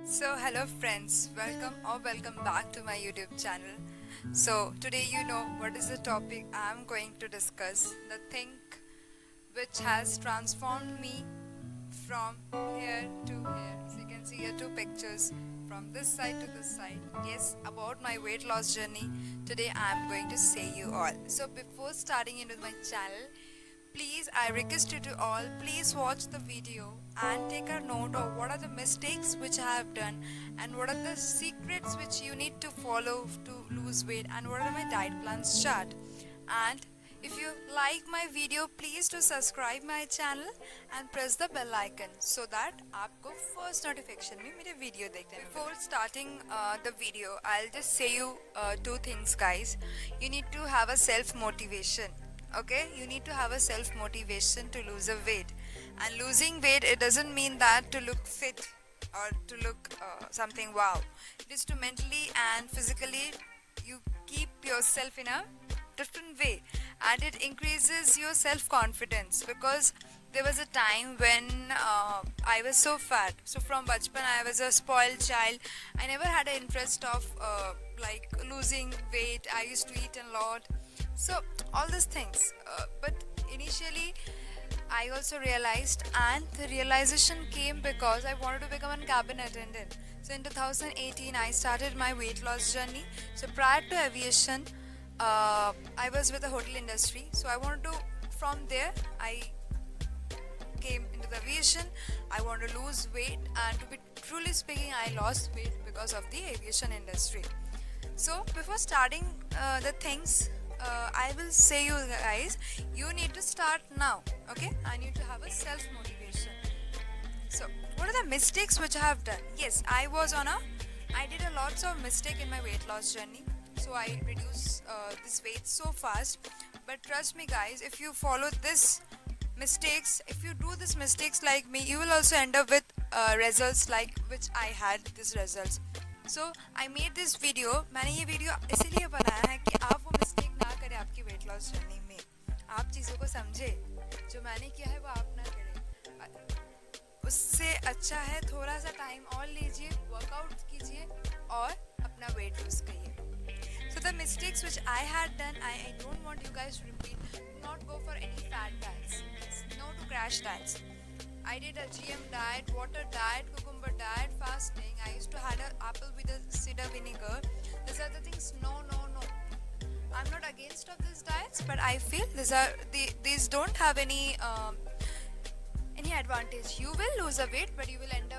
So hello friends, welcome back to my YouTube channel. So today you know what is the topic I am going to discuss, the thing which has transformed me from here to here. So you can see here two pictures from this side to this side. Yes, about my weight loss journey. Today I am going to say you all. So before starting into my channel, please, I request you to all, please watch the video and take a note of what are the mistakes which I have done and what are the secrets which you need to follow to lose weight and what are my diet plans chart. And if you like my video, please do subscribe my channel and press the bell icon so that आपको first notification में मेरे video देखने मिले. Before starting the video, I'll just say you two things, guys. You need to have a self motivation. Okay, you need to have a self motivation to lose a weight, and losing weight, it doesn't mean that to look fit or to look something wow. It is to mentally and physically you keep yourself in a different way, and it increases your self confidence. Because there was a time when I was so fat, so from bachpan I was a spoiled child. I never had an interest of like losing weight. I used to eat a lot, so all these things, but initially I also realized, and the realization came because I wanted to become a cabin attendant. So in 2018 I started my weight loss journey. So prior to aviation, I was with the hotel industry, so I wanted to, from there I came into the aviation. I wanted to lose weight, and to be truly speaking, I lost weight because of the aviation industry. So before starting the things, I will say you guys, you need to start now. Okay, I need to have a self motivation. So what are the mistakes which I have done? Yes, I did a lots of mistake in my weight loss journey. So I reduced this weight so fast. But trust me, guys, if you follow this mistakes, if you do these mistakes like me, you will also end up with results like which I had these results. So I made this video. मैंने ये video इसीलिए बनाया है कि आप वो mistake ना करें आपकी वेट लॉस जर्नी में. आप चीज़ों को समझे, जो मैंने किया है वो आप ना करें. उससे अच्छा है थोड़ा सा टाइम और लीजिए, वर्कआउट कीजिए और अपना वेट लूज करिए. So the mistakes which I had done, I don't want you guys to repeat. Do not go for any fat diets. No to crash diets. I did a GM diet, water diet, cucumber diet, fasting. I used to had an apple with a cider vinegar. These are the things. No. I'm not against of these diets, but I feel these don't have any advantage. You will lose a weight, but you will end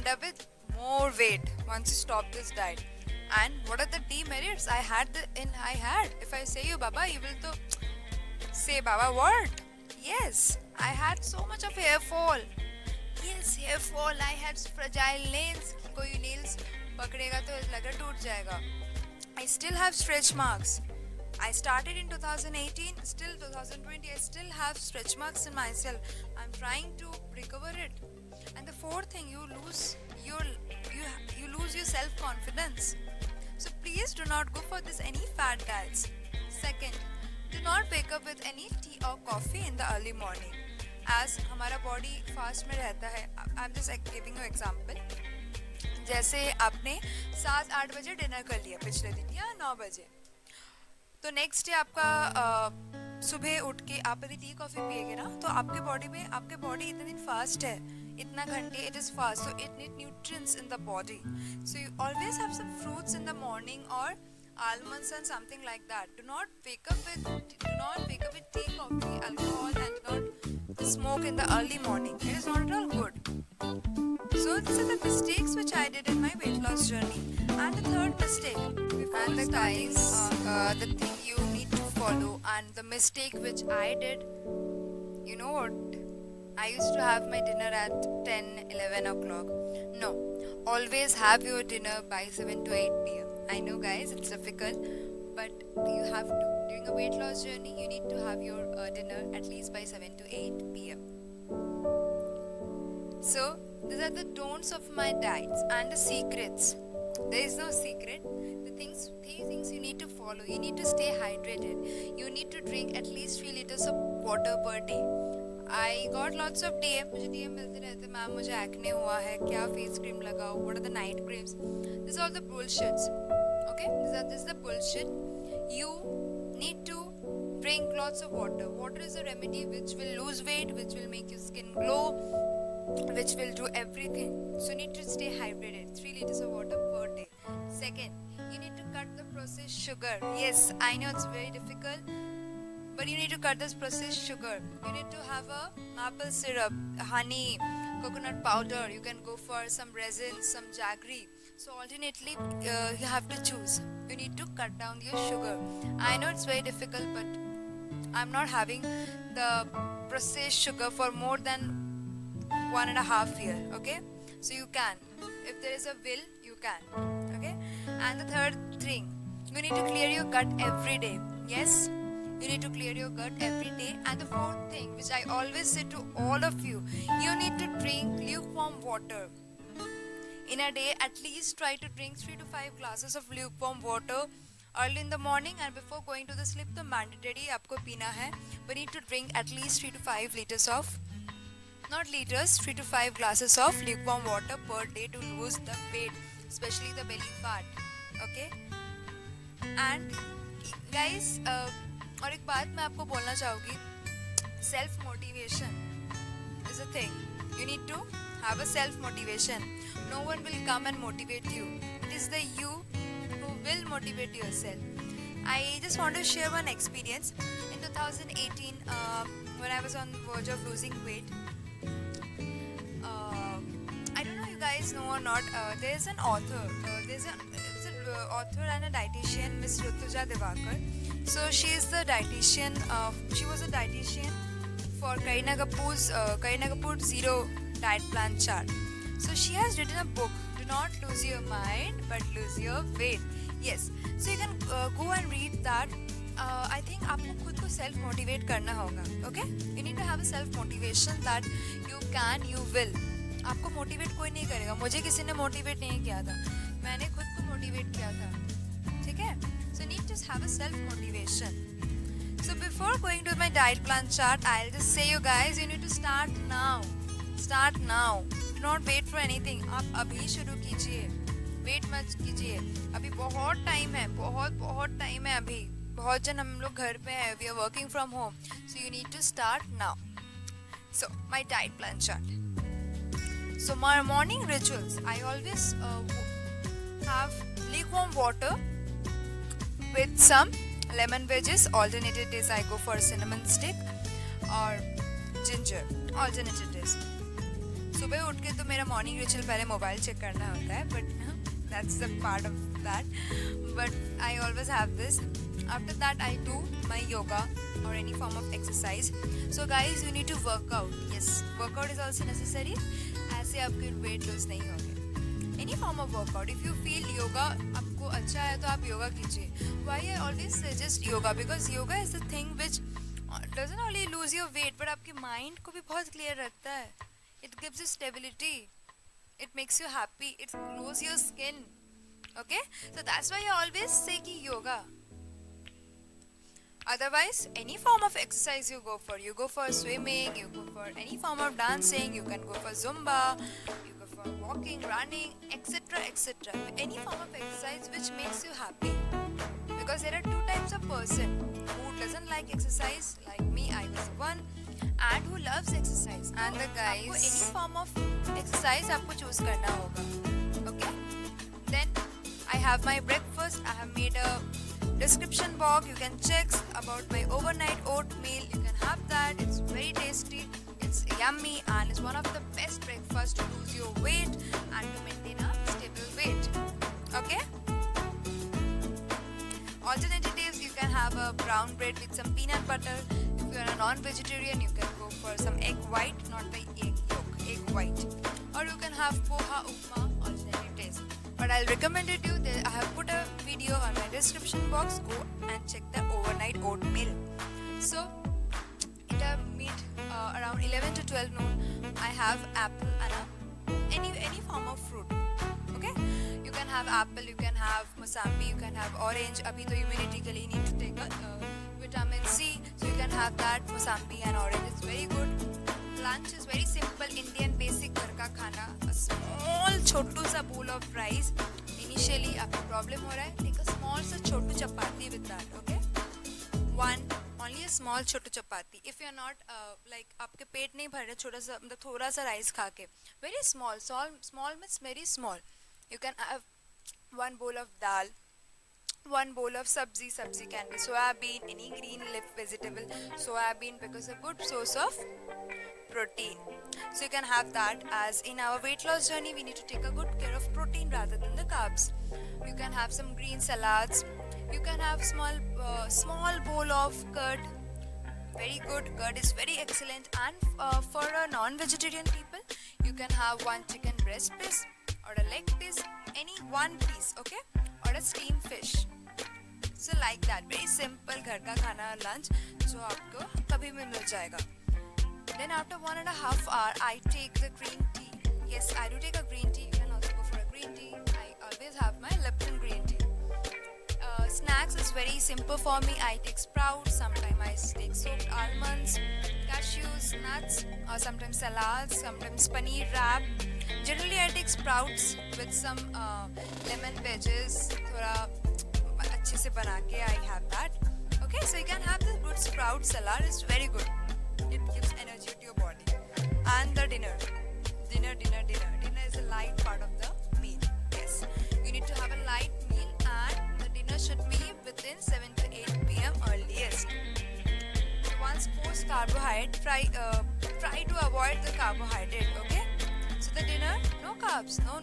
up with more weight once you stop this diet. And what are the demerits I had? If I say you Baba, you will to say Baba what? Yes, I had so much of hair fall. Yes, hair fall. I had fragile nails. कोई nails पकड़ेगा तो लगा टूट जाएगा. I still have stretch marks. I started in 2018, still 2020. I still have stretch marks in myself. I'm trying to recover it. And the fourth thing, you lose your self confidence. So please do not go for any fat diets. Second, do not wake up with any tea or coffee in the early morning, as हमारा body fast में रहता है. I'm just giving you example. जैसे आपने 7-8 बजे dinner कर लिया पिछले दिन या 9 बजे, तो नेक्स्ट डे आपका सुबह उठ के आप यदि टी कॉफी पिएंगे ना, तो आपके बॉडी इतने दिन फास्ट है, इतना घंटे it is fast, so it need nutrients in the body. So you always have some fruits in the morning or almonds and something like that. Do not wake up with tea, coffee, alcohol, and do not smoke in the early morning. It is not at all good. So these are the mistakes which I did in my weight loss journey. And the third mistake, and the guys, the thing you need to follow, and the mistake which I did, you know what? I used to have my dinner at 10-11 o'clock. No, always have your dinner by 7 to 8 p.m. I know, guys, it's difficult, but you have to. During a weight loss journey, you need to have your dinner at least by 7 to 8 p.m. So these are the don'ts of my diets and the secrets. There is no secret. Three things you need to follow. You need to stay hydrated. You need to drink at least 3 liters of water per day. I got lots of DM. मुझे DM मिलते रहते, ma'am मुझे acne हुआ है, क्या face cream लगाओ, what are the night creams? These are all the bullshits. Okay, this is the bullshit. You need to drink lots of water. Water is a remedy which will lose weight, which will make your skin glow, which will do everything. So you need to stay hydrated. 3 liters of water per day. Second, you need to cut the processed sugar. Yes, I know it's very difficult, but you need to cut this processed sugar. You need to have a maple syrup, honey, coconut powder. You can go for some resin, some jaggery. So alternately, you have to choose. You need to cut down your sugar. I know it's very difficult, but I'm not having the processed sugar for more than 1.5 years. Okay, so you can. If there is a will, you can. Okay, and the third thing, you need to clear your gut every day. Yes, you need to clear your gut every day. And the fourth thing, which I always say to all of you, you need to drink lukewarm water. In a day, at least try to drink 3 to 5 glasses of lukewarm water early in the morning and before going to the sleep. तो mandatory आपको पीना है. We need to drink at least 3 to 5 liters of, not liters, 3 to 5 glasses of lukewarm water per day to lose the weight, especially the belly fat. Okay? And guys, और एक बात मैं आपको बोलना चाहूँगी, self motivation is a thing. You need to have a self motivation. No one will come and motivate you. It is the you who will motivate yourself. I just want to share one experience. In 2018, when I was on the verge of losing weight, I don't know you guys know or not, there's an author, it's an author and a dietitian, Miss Rutuja Devakar. So she is the dietitian, she was a dietitian for Kareena Kapoor Zero Diet Plan Chart. So she has written a book, Do Not Lose Your Mind But Lose Your Weight. Yes, so you can go and read that. I think आपको खुद को self motivate करना होगा. Okay, you need to have a self motivation that you can, you will. आपको motivate कोई नहीं करेगा. मुझे किसी ने motivate नहीं किया था, मैंने खुद को motivate किया था. ठीक है? So you need to have a self motivation. So before going to my diet plan chart, I'll just say you guys, you need to start now. Start now. Do not wait for anything. आप अभी शुरू कीजिए. Wait मत कीजिए. अभी बहुत time है, बहुत टाइम है. अभी बहुत जन हम लोग घर पे हैं. We are working from home. So you need to start now. So my diet plan chart. So my morning rituals, I always have lukewarm water with some lemon wedges. Alternative days I go for cinnamon stick or ginger. Alternative days. सुबह उठ के तो मेरा morning ritual पहले mobile check करना होता है, but that's the part of that. But I always have this. After that I do my yoga or any form of exercise. So guys, you need to work out. Yes, workout is also necessary. ऐसे आपके weight lose नहीं होंगे. Any form of workout. If you feel yoga आपको अच्छा है तो आप योगा कीजिए. Why I always suggest yoga? Because yoga is the thing which doesn't only lose your weight, but आपके mind को भी बहुत clear रखता है. It gives you stability. It makes you happy. It glows your skin. Okay? So that's why I always say ki yoga. Otherwise, any form of exercise you go for. You go for swimming, you go for any form of dancing, you can go for Zumba, you go for walking, running, etc. etc. Any form of exercise which makes you happy. Because there are two types of person who doesn't like exercise, like me, I was one, and who loves exercise. And the guys, आपको any form of exercise आपको choose करना होगा. Okay? Then I have my breakfast. I have made a description box. You can check about my overnight oatmeal. You can have that. It's very tasty. It's yummy and it's one of the best breakfasts to lose your weight and to maintain a stable weight. Okay? Alternative days you can have a brown bread with some peanut butter. If you are a non-vegetarian, you can go for some egg white, not the egg yolk, egg white. Or you can have poha upma alternative days. But I'll recommend it to you. I have put a video on my description box. Go and check the overnight oatmeal. So, in the meet around 11 to 12 noon, I have apple and any form of fruit. Okay? You can have apple, you can have mosambi, you can have orange. Abhi to immunity ke liye need to take a vitamin C. So you can have that mosambi and orange. It's very good. lunch is very simple Indian basic घर का खाना. A small छोटू सा bowl of rice. Initially आपको problem हो रहा है, take a small सा छोटू चपाती with that, okay? Only a small Chhotu chapati. If you are not like आपके पेट नहीं भर रहे छोटा सा मतलब थोड़ा सा राइस खा के, very small means very small. You can have one bowl of dal, one bowl of sabzi can be soyabean, any green leaf vegetable, soyabean because a good source of protein. So you can have that, as in our weight loss journey we need to take a good care of protein rather than the carbs. You can have some green salads. You can have small bowl of curd. Very good, curd is very excellent. And for a non-vegetarian people, you can have one chicken breast piece or a leg piece, any one piece, okay, or a steamed fish. So like that, very simple घर का खाना lunch जो आपको कभी भी मिल जाएगा. Then after 1.5 hours, I take the green tea. Yes, I do take a green tea. You can also go for a green tea. I always have my Lipton green tea. Snacks is very simple for me. I take sprouts, sometimes I take soaked almonds, cashews, nuts, or sometimes salads, sometimes paneer wrap. Generally I take sprouts with some lemon wedges, थोड़ा अच्छे से बना के I have that. Okay, so you can have the good sprout salad. It's very good. It gives energy to your body. And the dinner. Dinner is a light part of the meal. Yes, you need to have a light meal, and the dinner should be within 7 to 8 p.m. earliest. Once post carbohydrate, try to avoid the carbohydrate. Okay, so the dinner, no carbs, no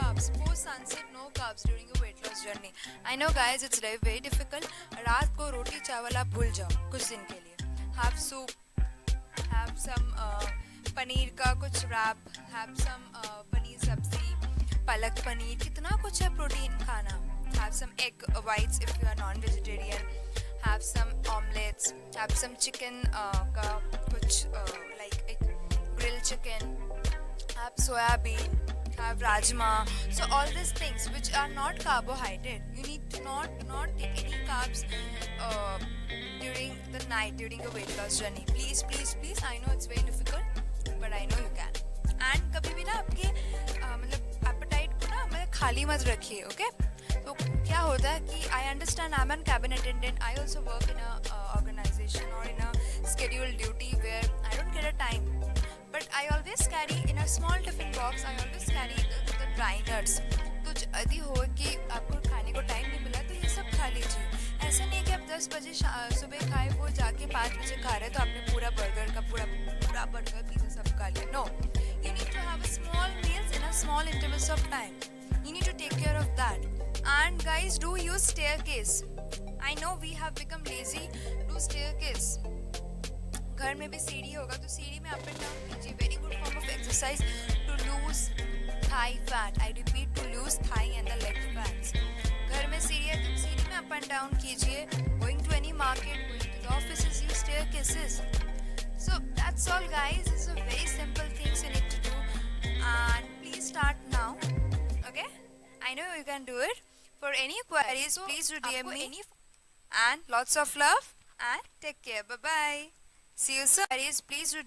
carbs. Post sunset, no carbs during your weight loss journey. I know guys, it's very difficult. रात को रोटी चावल आप भूल जाओ कुछ दिन के लिए. Have soup, have some paneer का कुछ wrap, have some पनीर सब्जी, पालक पनीर, कितना कुछ है प्रोटीन खाना. Have some egg whites if you are non-vegetarian. Have some omelets. Have some chicken का कुछ like एक grilled chicken. Have soyabean. Have rajma. So all these things which are not carbohydrate, you need to not take any carbs during the night, during your weight loss journey. Please. I know it's very difficult, but I know you can. And कभी भी ना आपके मतलब appetite को ना मतलब खाली मत रखिए, okay? तो क्या होता है कि I understand I'm a cabinet attendant. I also work in a organization or in a scheduled duty where I don't get a time. But I always carry in a small tiffin box. I always carry the dry nuts. तो यदि हो कि आपको खाने को time नहीं मिला तो ये सब खा लीजिए. ऐसा नहीं कि आप 10 बजे सुबह खाए वो जाके 5 बजे खा रहे तो आपने पूरा बर्गर का पूरा बर्गर पिज़्ज़ा सब खा लिया. No, you need to have a small meals in a small intervals of time. You need to take care of that. And guys, do use staircase. I know we have become lazy. Do staircase. घर में भी सीढ़ी होगा तो सीढ़ी में up and down कीजिए. Very good form of exercise to lose thigh fat. I repeat, to lose thigh and the leg fats. घर में सीढ़ी है तो सीढ़ी में अप एंड डाउन कीजिए. Going to any market, going to the office, use staircases. So that's all guys. It's a very simple things you need to do, and please start now. Okay, I know you can do it. For any queries, please do DM me. And lots of love and take care. Bye bye. See you soon. Please do